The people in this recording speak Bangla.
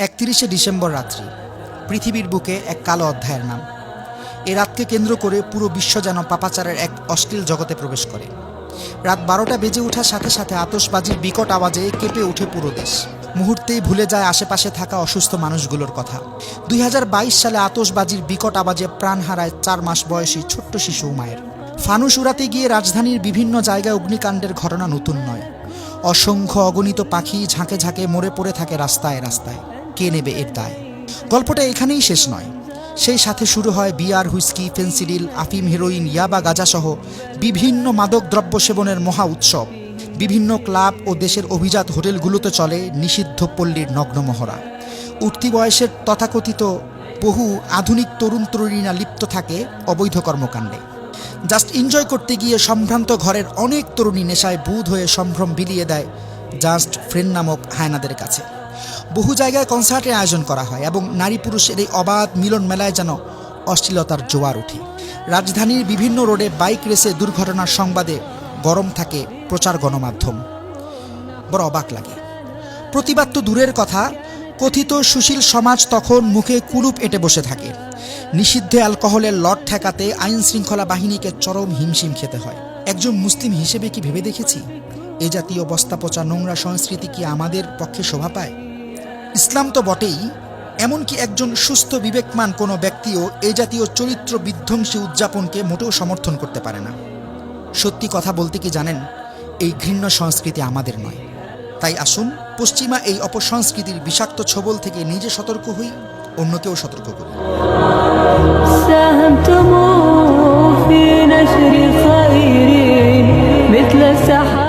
31শে ডিসেম্বর রাত্রি, পৃথিবীর বুকে এক কালো অধ্যায়ের নাম। এ রাতকে কেন্দ্র করে পুরো বিশ্ব যেন পাপাচারের এক অশ্লীল জগতে প্রবেশ করে। রাত 12টা বেজে ওঠার সাথে সাথে আতশবাজির বিকট আওয়াজে কেঁপে ওঠে পুরো দেশ। মুহূর্তেই ভুলে যায় আশেপাশে থাকা অসুস্থ মানুষগুলোর কথা। 2022 সালে আতশবাজির বিকট আওয়াজে প্রাণ হারায় 4 মাস বয়সী ছোট্ট শিশু উমায়ের। ফানুস উড়াতে গিয়ে রাজধানীর বিভিন্ন জায়গায় অগ্নিকাণ্ডের ঘটনা নতুন নয়। অসংখ্য অগণিত পাখি ঝাঁকে ঝাঁকে মরে পড়ে থাকে রাস্তায় রাস্তায়। কে নেবে এর দায়? গল্পটা এখানেই শেষ নয়। সেই সাথে শুরু হয় বিয়ার, হুইস্কি, ফেন্সিডিল, আফিম, হেরোইন, ইয়াবা, গাঁজাসহ বিভিন্ন মাদক দ্রব্য সেবনের মহা উৎসব। বিভিন্ন ক্লাব ও দেশের অভিজাত হোটেলগুলোতে চলে নিষিদ্ধ পল্লীর নগ্ন মহড়া। উঠতি বয়সের তথাকথিত বহু আধুনিক তরুণ তরুণীরা লিপ্ত থাকে অবৈধ কর্মকাণ্ডে। জাস্ট এনজয় করতে গিয়ে সম্ভ্রান্ত ঘরের অনেক তরুণী নেশায় বুঁদ হয়ে সম্ভ্রম বিলিয়ে দেয় জাস্ট ফ্রেন্ড নামক হায়নাদের কাছে। বহু জায়গায় কনসার্টের আয়োজন করা হয় এবং নারী পুরুষের এই অবাধ মিলন মেলায় যেন অশ্লীলতার জোয়ার ওঠে। রাজধানীর বিভিন্ন রোডে বাইক রেসে দুর্ঘটনার সংবাদে গরম থাকে প্রচার গণমাধ্যম। বড় অবাক লাগে। প্রতিবাদ তো দূরের কথা, কথিত সুশীল সমাজ তখন মুখে কুলুপ এঁটে বসে থাকে। নিষিদ্ধ অ্যালকোহলের লট ঠেকাতে আইন শৃঙ্খলা বাহিনীকে চরম হিমশিম খেতে হয়। একজন মুসলিম হিসেবে কি ভেবে দেখেছি এ জাতীয় বস্তাপচা নোংরা সংস্কৃতি কি আমাদের পক্ষে শোভা পায়? ইসলাম তো বটেই, এমনকি একজন সুস্থ বিবেকমান কোনো ব্যক্তিও এই জাতীয় চরিত্র বিধ্বংসী উদযাপনকে মোটেও সমর্থন করতে পারে না। সত্যি কথা বলতে কি জানেন, এই ঘৃণ্য সংস্কৃতি আমাদের নয়। তাই আসুন পশ্চিমা এই অপসংস্কৃতির বিষাক্ত ছোবল থেকে নিজে সতর্ক হই, অন্যকেও সতর্ক করি। ساهمتم في نشر خير مثل سحاب